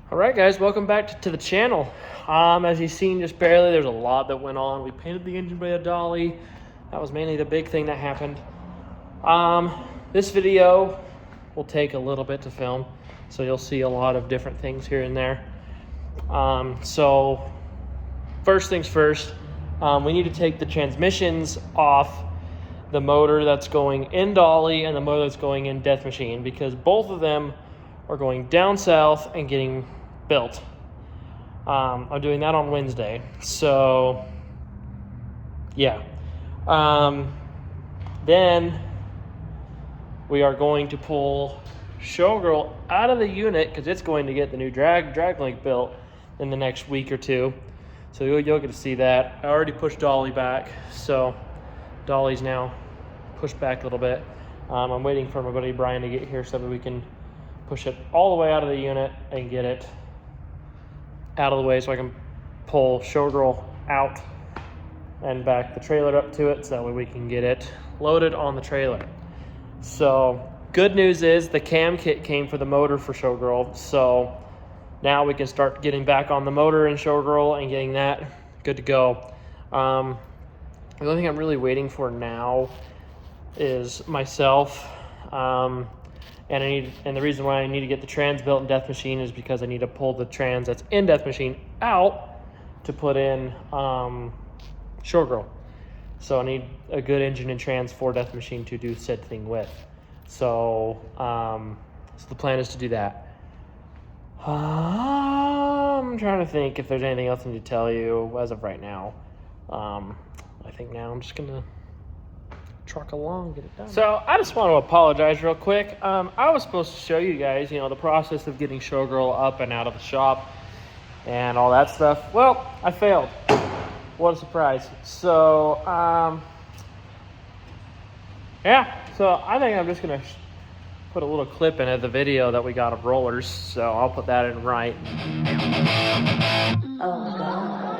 All right, guys, welcome back to the channel. As you've seen, just barely, there's a lot that went on. We painted the engine bay of Dolly. That was mainly the big thing that happened. This video will take a little bit to film, so you'll see a lot of different things here and there. So first things first, we need to take the transmissions off the motor that's going in Dolly and the motor that's going in Death Machine, because both of them are going down south and getting built. I'm doing that on Wednesday. So, yeah. Then we are going to pull Showgirl out of the unit because it's going to get the new drag link built in the next week or two. So you'll get to see that. I already pushed Dolly back, so Dolly's now pushed back a little bit. I'm waiting for my buddy Brian to get here so that we can push it all the way out of the unit and get it out of the way so I can pull Showgirl out and back the trailer up to it so that way we can get it loaded on the trailer. So good news is the cam kit came for the motor for Showgirl, so now we can start getting back on the motor in Showgirl and getting that good to go. The only thing I'm really waiting for now is myself. And the reason why I need to get the trans built in Death Machine is because I need to pull the trans that's in Death Machine out to put in Showgirl. So I need a good engine and trans for Death Machine to do said thing with. So, so the plan is to do that. I'm trying to think if there's anything else I need to tell you as of right now. I think now I'm just gonna truck along, get it done. So I just want to apologize real quick. I was supposed to show you guys, the process of getting Showgirl up and out of the shop and all that stuff. Well, I failed. What a surprise. So, yeah. So I think I'm just going to put a little clip in of the video that we got of rollers. So I'll put that in right. Oh, God.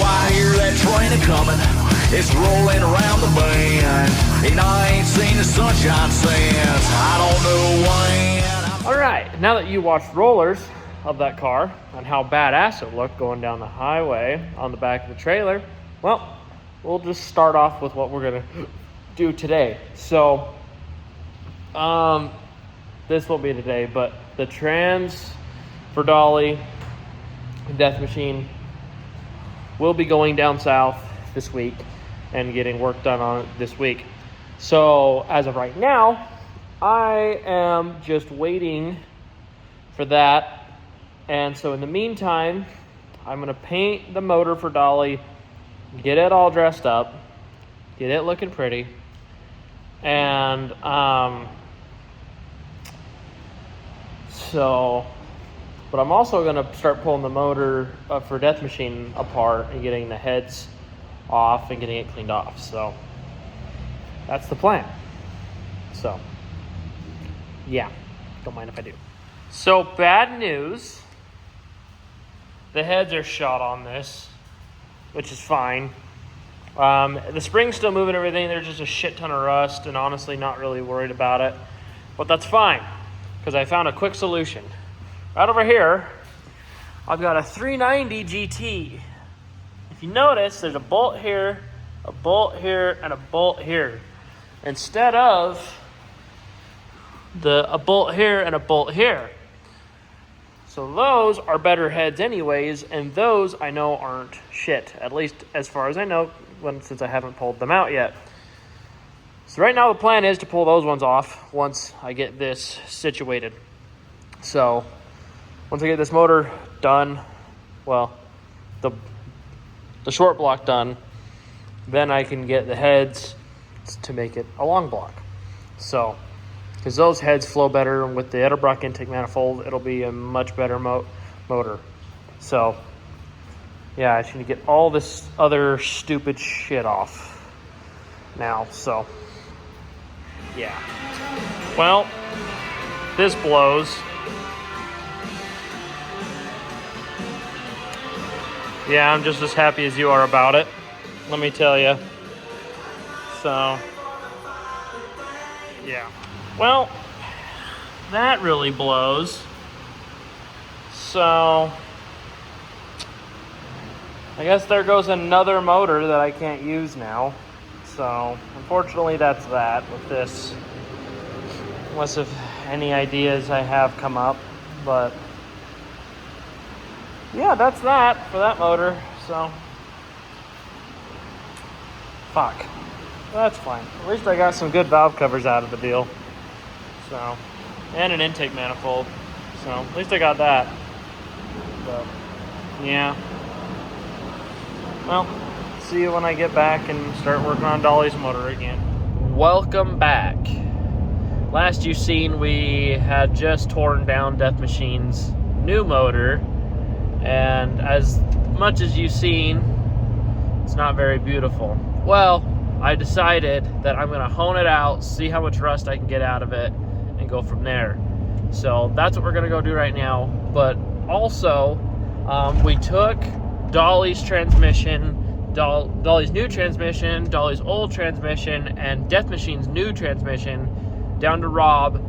I hear that train a-comin', it's rolling around the bend, and I ain't seen the sunshine since I don't know when. All right, now that you watched rollers of that car and how badass it looked going down the highway on the back of the trailer, well, we'll just start off with what we're gonna do today. So, this won't be today, but the trans for Dolly, Death Machine, will be going down south this week and getting work done on it this week. So as of right now, I am just waiting for that. And so in the meantime, I'm going to paint the motor for Dolly, get it all dressed up, get it looking pretty. And but I'm also going to start pulling the motor for Death Machine apart and getting the heads off and getting it cleaned off. So that's the plan. So yeah, don't mind if I do. So bad news. The heads are shot on this, which is fine. The spring's still moving everything. There's just a shit ton of rust, and honestly not really worried about it. But that's fine, because I found a quick solution. Right over here, I've got a 390 GT. If you notice, there's a bolt here, and a bolt here. Instead of a bolt here and a bolt here. So those are better heads anyways, and those I know aren't shit. At least as far as I know, since I haven't pulled them out yet. So right now the plan is to pull those ones off once I get this situated. So once I get this motor done, well, the short block done, then I can get the heads to make it a long block. So, because those heads flow better with the Edelbrock intake manifold, it'll be a much better motor. So, yeah, I just need to get all this other stupid shit off now. So, yeah. Well, this blows. Yeah, I'm just as happy as you are about it, let me tell you. So, yeah. Well, that really blows. So, I guess there goes another motor that I can't use now. So, unfortunately, that's that with this. Unless if any ideas I have come up. But, yeah, that's that for that motor. So, fuck. That's fine. At least I got some good valve covers out of the deal. So, and an intake manifold. So, at least I got that. But, yeah. Well, see you when I get back and start working on Dolly's motor again. Welcome back. Last you've seen, we had just torn down Death Machine's new motor. And as much as you've seen, it's not very beautiful. Well, I decided that I'm gonna hone it out, see how much rust I can get out of it, and go from there. So that's what we're gonna go do right now. But also, we took Dolly's transmission, Dolly's new transmission, Dolly's old transmission, and Death Machine's new transmission down to Rob,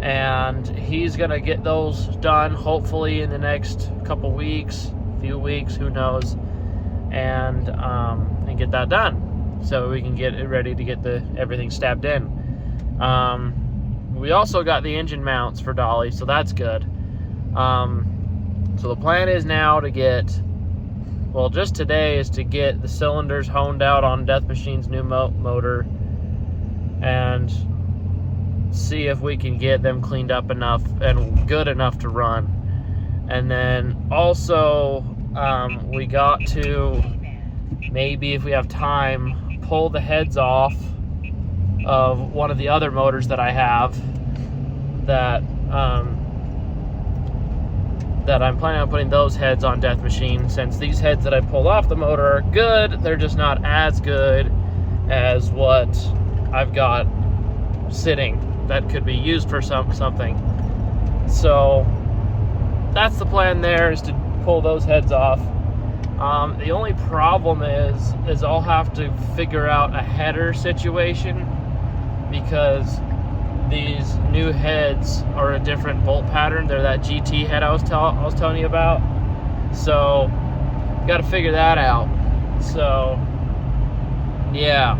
and he's gonna get those done hopefully in the next couple weeks, few weeks, who knows, and get that done so we can get it ready to get everything stabbed in. We also got the engine mounts for Dolly, so that's good. So the plan is now to get, well, just today is to get the cylinders honed out on Death Machine's new motor and see if we can get them cleaned up enough and good enough to run. And then also we got to, maybe if we have time, pull the heads off of one of the other motors that I have that I'm planning on putting those heads on Death Machine, since these heads that I pulled off the motor are good. They're just not as good as what I've got sitting that could be used for something. So that's the plan there, is to pull those heads off. The only problem is I'll have to figure out a header situation, because these new heads are a different bolt pattern. They're that GT head I was telling you about. So got to figure that out. So yeah.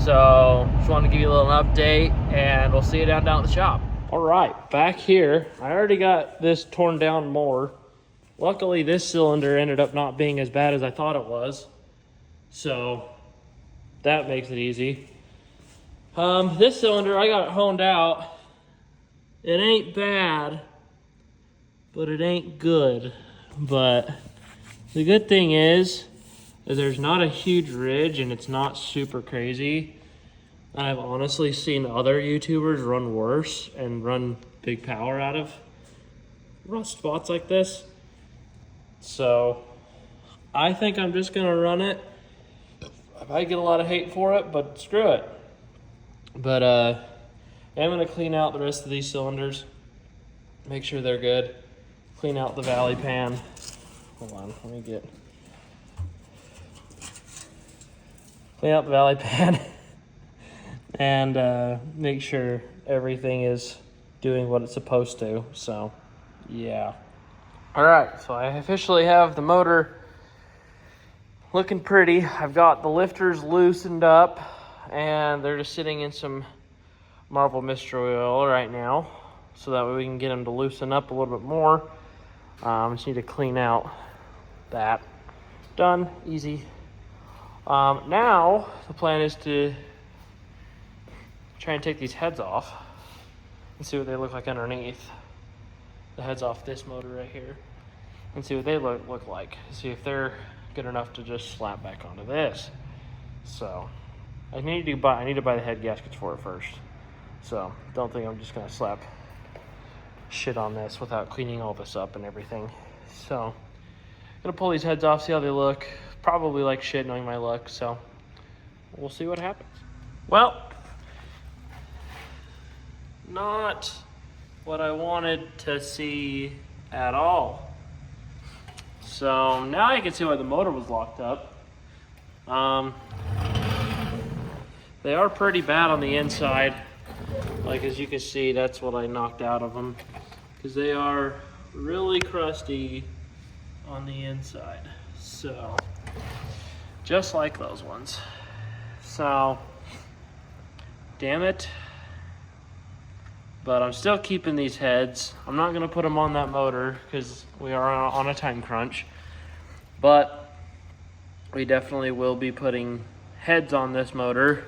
So just wanted to give you a little update, and we'll see you down at the shop. All right, back here. I already got this torn down more. Luckily, this cylinder ended up not being as bad as I thought it was. So that makes it easy. This cylinder, I got it honed out. It ain't bad, but it ain't good. But the good thing is there's not a huge ridge and it's not super crazy. I've honestly seen other YouTubers run worse and run big power out of rust spots like this. So I think I'm just gonna run it. I might get a lot of hate for it, but screw it. But I'm gonna clean out the rest of these cylinders, make sure they're good, clean out the valley pan. Hold on, let me clean out the valley pan and make sure everything is doing what it's supposed to. So yeah. All right, so I officially have the motor looking pretty. I've got the lifters loosened up, and they're just sitting in some Marvel Mystery Oil right now, so that way we can get them to loosen up a little bit more. Just need to clean out that. Done, easy. Now the plan is to try and take these heads off and see what they look like underneath. The heads off this motor right here, and see what they look like. See if they're good enough to just slap back onto this. So I need to buy the head gaskets for it first. So don't think I'm just gonna slap shit on this without cleaning all this up and everything. So I'm gonna pull these heads off, see how they look. Probably like shit, knowing my luck. So we'll see what happens. Well, not what I wanted to see at all. So now you can see why the motor was locked up. They are pretty bad on the inside. Like, as you can see, that's what I knocked out of them, because they are really crusty on the inside. So, just like those ones. So, damn it. But I'm still keeping these heads. I'm not gonna put them on that motor because we are on a time crunch. But we definitely will be putting heads on this motor.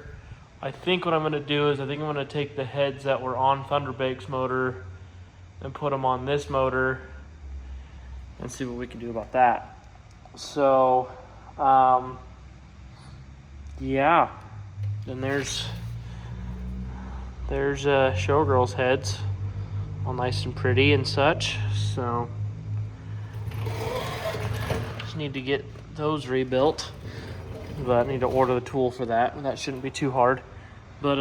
I think what I'm gonna do is I think I'm gonna take the heads that were on Thunderbake's motor and put them on this motor and see what we can do about that. So, yeah. Then there's Showgirl's heads, all nice and pretty and such. So, just need to get those rebuilt. But I need to order the tool for that, and that shouldn't be too hard. But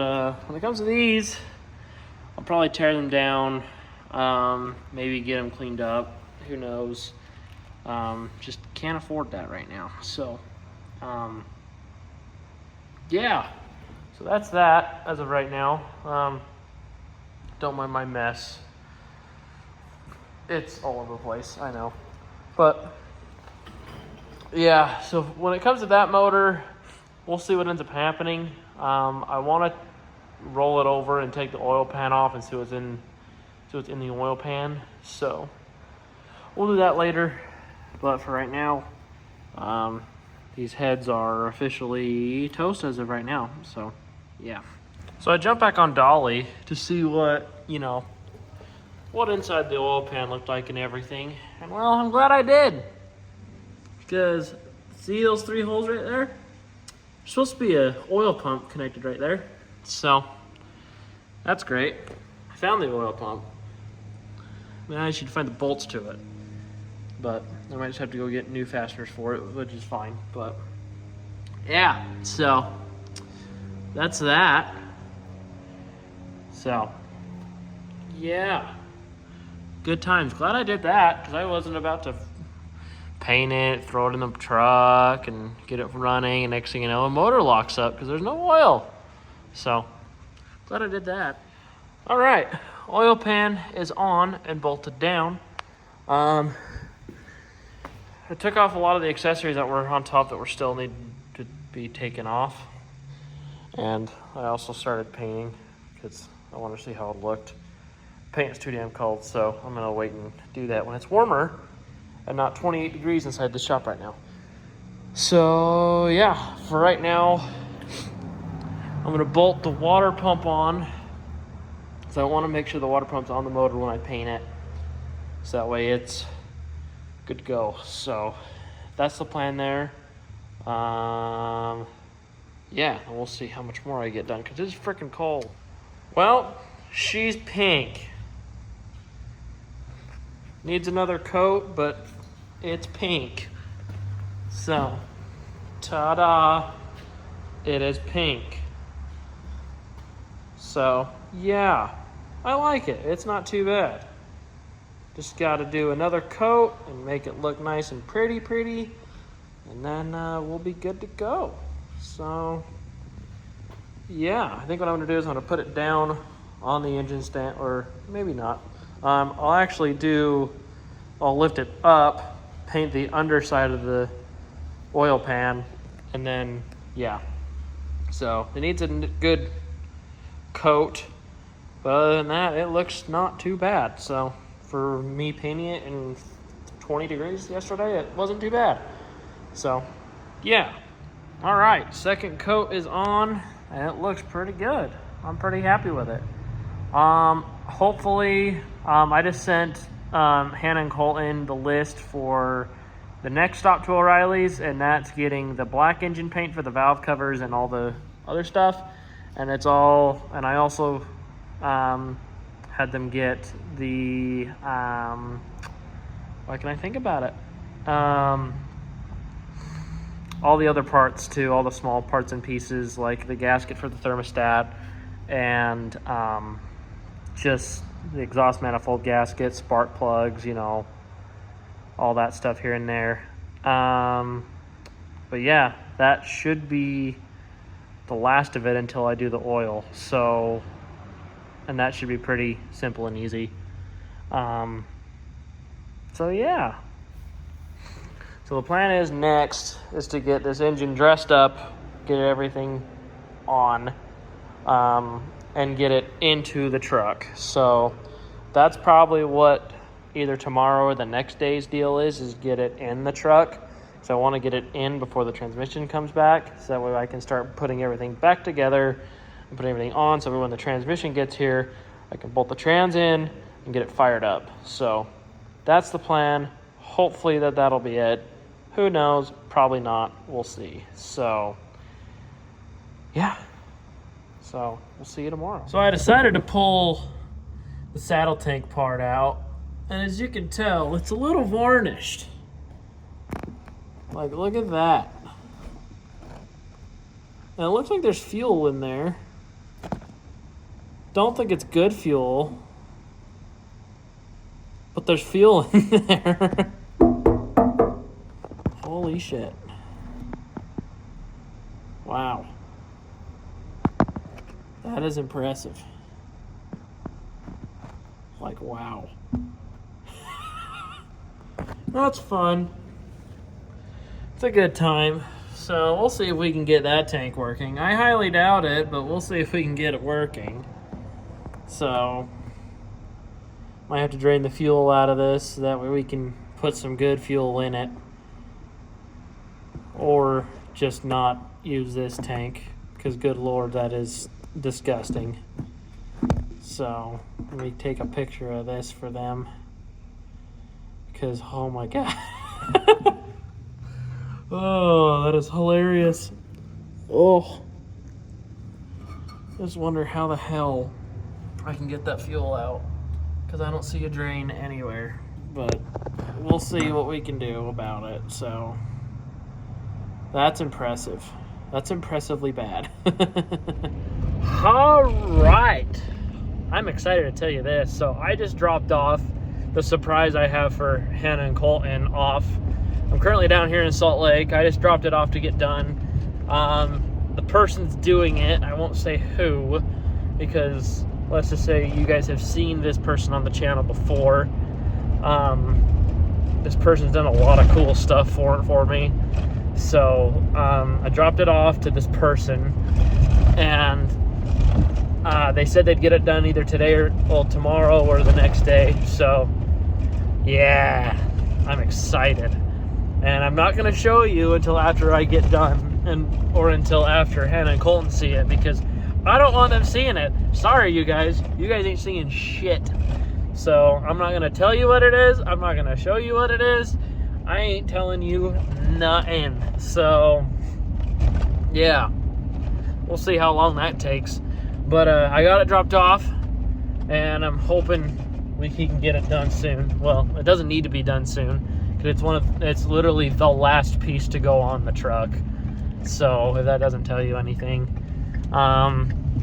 when it comes to these, I'll probably tear them down, maybe get them cleaned up. Who knows? Just can't afford that right now. So, yeah. So that's that as of right now. Don't mind my mess. It's all over the place, I know. But yeah, so when it comes to that motor, we'll see what ends up happening. I want to roll it over and take the oil pan off and see what's in the oil pan. So we'll do that later. But for right now, these heads are officially toast as of right now. So yeah. So I jumped back on Dolly to see what inside the oil pan looked like and everything. And well, I'm glad I did. Because see those 3 holes right there? There's supposed to be an oil pump connected right there. So that's great. I found the oil pump. Now I should find the bolts to it. But I might just have to go get new fasteners for it, which is fine. But yeah, so that's that. So yeah, good times. Glad I did that, because I wasn't about to paint it, throw it in the truck, and get it running, and next thing you know, a motor locks up because there's no oil. So glad I did that. All right, oil pan is on and bolted down. I took off a lot of the accessories that were on top that were still need to be taken off, and I also started painting because I want to see how it looked. Paint is too damn cold, so I'm gonna wait and do that when it's warmer and not 28 degrees inside the shop right now. So yeah, for right now, I'm gonna bolt the water pump on, because I want to make sure the water pump's on the motor when I paint it, so that way it's good to go. So that's the plan there. Yeah, and we'll see how much more I get done, because it's freaking cold. Well, she's pink. Needs another coat, but it's pink. So, ta-da, it is pink. So, yeah, I like it. It's not too bad. Just got to do another coat and make it look nice and pretty, and then we'll be good to go. So, yeah, I think what I'm going to do is I'm going to put it down on the engine stand, or maybe not. I'll lift it up, paint the underside of the oil pan, and then, yeah. So it needs a good coat, but other than that, it looks not too bad. So for me painting it in 20 degrees yesterday, it wasn't too bad. So, yeah. All right, second coat is on, and it looks pretty good. I'm pretty happy with it. Hopefully, I just sent Hannah and Colton the list for the next stop to O'Reilly's, and that's getting the black engine paint for the valve covers and all the other stuff. And I also had them get the, why can I think about it? All the other parts too, all the small parts and pieces, like the gasket for the thermostat, and just the exhaust manifold gasket, spark plugs, all all that stuff here and there. But yeah, that should be the last of it until I do the oil. So, and that should be pretty simple and easy. So yeah. So the plan is next is to get this engine dressed up, get everything on, and get it into the truck. So that's probably what either tomorrow or the next day's deal is get it in the truck. So I want to get it in before the transmission comes back, so that way I can start putting everything back together and putting everything on, so when the transmission gets here, I can bolt the trans in and get it fired up. So that's the plan. Hopefully that'll be it. Who knows? Probably not. We'll see. So yeah. So we'll see you tomorrow. So I decided to pull the saddle tank part out, and as you can tell, it's a little varnished. Like, look at that. And it looks like there's fuel in there. Don't think it's good fuel, but there's fuel in there. Holy shit. Wow. That is impressive. Like, wow. That's fun. It's a good time. So we'll see if we can get that tank working. I highly doubt it, but we'll see if we can get it working. So might have to drain the fuel out of this so that way we can put some good fuel in it. Or just not use this tank, because good lord, that is disgusting. So let me take a picture of this for them, because oh my god. Oh, that is hilarious. Oh, just wonder how the hell I can get that fuel out, because I don't see a drain anywhere, but we'll see what we can do about it. So that's impressive. That's impressively bad. All right. I'm excited to tell you this. So I just dropped off the surprise I have for Hannah and Colton off. I'm currently down here in Salt Lake. I just dropped it off to get done. The person's doing it. I won't say who, because let's just say you guys have seen this person on the channel before. This person's done a lot of cool stuff for me. So I dropped it off to this person, and they said they'd get it done either today or tomorrow or the next day. So yeah, I'm excited. And I'm not going to show you until after I get done, or until after Hannah and Colton see it, because I don't want them seeing it. Sorry, you guys. You guys ain't seeing shit. So I'm not going to tell you what it is. I'm not going to show you what it is. I ain't telling you nothing. So yeah, we'll see how long that takes. But I got it dropped off, and I'm hoping we can get it done soon. Well, it doesn't need to be done soon, because it's literally the last piece to go on the truck. So if that doesn't tell you anything.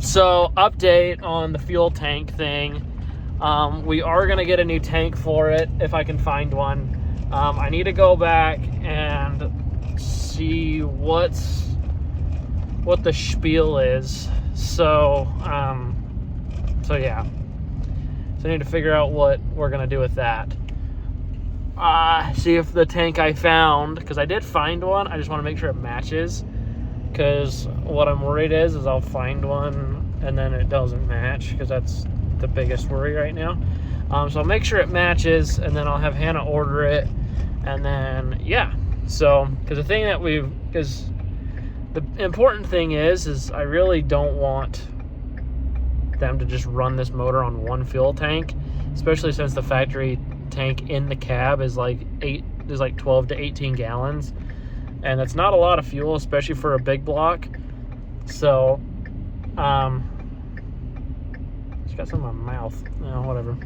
So update on the fuel tank thing. We are gonna get a new tank for it if I can find one. I need to go back and see what the spiel is. So yeah. So I need to figure out what we're gonna do with that. See if the tank I found, because I did find one, I just want to make sure it matches, because what I'm worried is I'll find one and then it doesn't match, because that's the biggest worry right now. So I'll make sure it matches, and then I'll have Hannah order it, and then yeah. So because the important thing is I really don't want them to just run this motor on one fuel tank, especially since the factory tank in the cab is like 12 to 18 gallons, and that's not a lot of fuel, especially for a big block. So just got some in my mouth, whatever.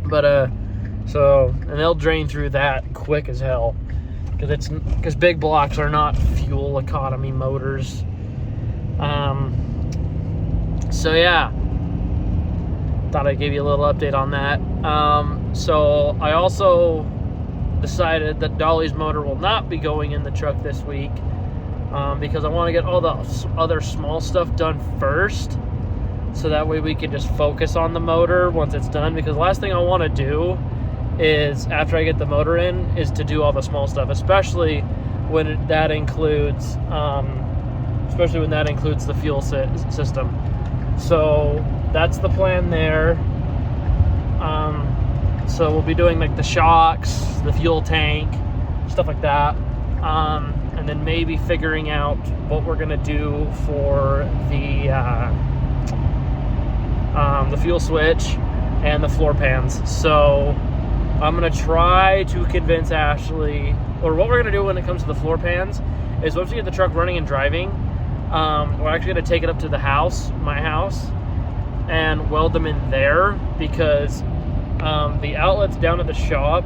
But and they'll drain through that quick as hell, because big blocks are not fuel economy motors. So yeah, thought I'd give you a little update on that. So I also decided that Dolly's motor will not be going in the truck this week because I want to get all the other small stuff done first, so that way we can just focus on the motor once it's done. Because the last thing I want to do is, after I get the motor in, is to do all the small stuff, especially when that includes the fuel system. So that's the plan there. So we'll be doing like the shocks, the fuel tank, stuff like that, and then maybe figuring out what we're gonna do for the fuel switch and the floor pans. So I'm gonna try to convince Ashley, or what we're gonna do when it comes to the floor pans is, once we get the truck running and driving, we're actually gonna take it up to the house, my house, and weld them in there, because the outlets down at the shop,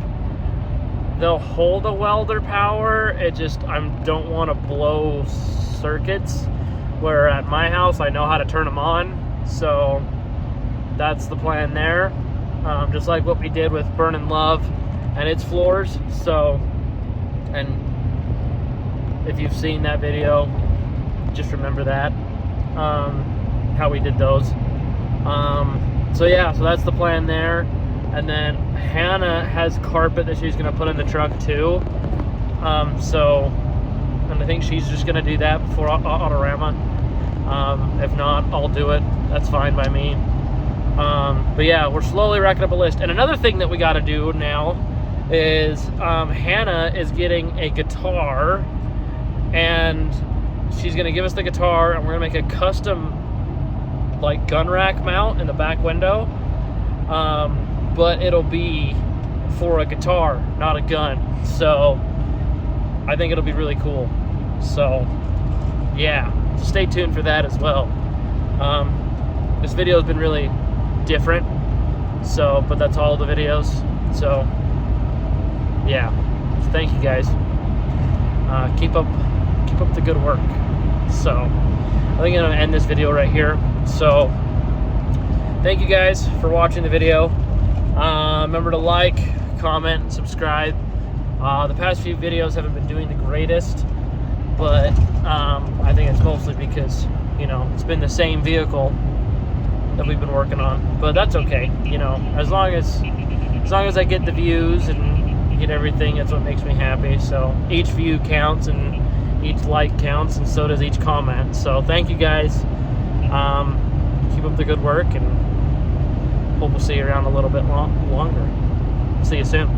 they'll hold a welder power. It just, I don't want to blow circuits, where at my house I know how to turn them on. So that's the plan there, just like what we did with Burnin' Love and its floors. So, and if you've seen that video, just remember that, how we did those. So yeah, so that's the plan there. And then Hannah has carpet that she's going to put in the truck too. And I think she's just going to do that before Autorama. If not, I'll do it. That's fine by me. But yeah, we're slowly racking up a list. And another thing that we got to do now is Hannah is getting a guitar, and she's going to give us the guitar, and we're going to make a custom like gun rack mount in the back window. But it'll be for a guitar, not a gun. So I think it'll be really cool. So yeah, stay tuned for that as well. This video has been really different, so, but that's all the videos. So yeah, so thank you guys. Keep up the good work. So I think I'm gonna end this video right here. So thank you guys for watching the video. Remember to like, comment, and subscribe. The past few videos haven't been doing the greatest, but I think it's mostly because, you know, it's been the same vehicle that we've been working on. But that's okay, you know, as long as I get the views and get everything, that's what makes me happy. So each view counts, and each like counts, and so does each comment. So thank you guys. Keep up the good work, and hope we'll see you around a little bit longer. See you soon.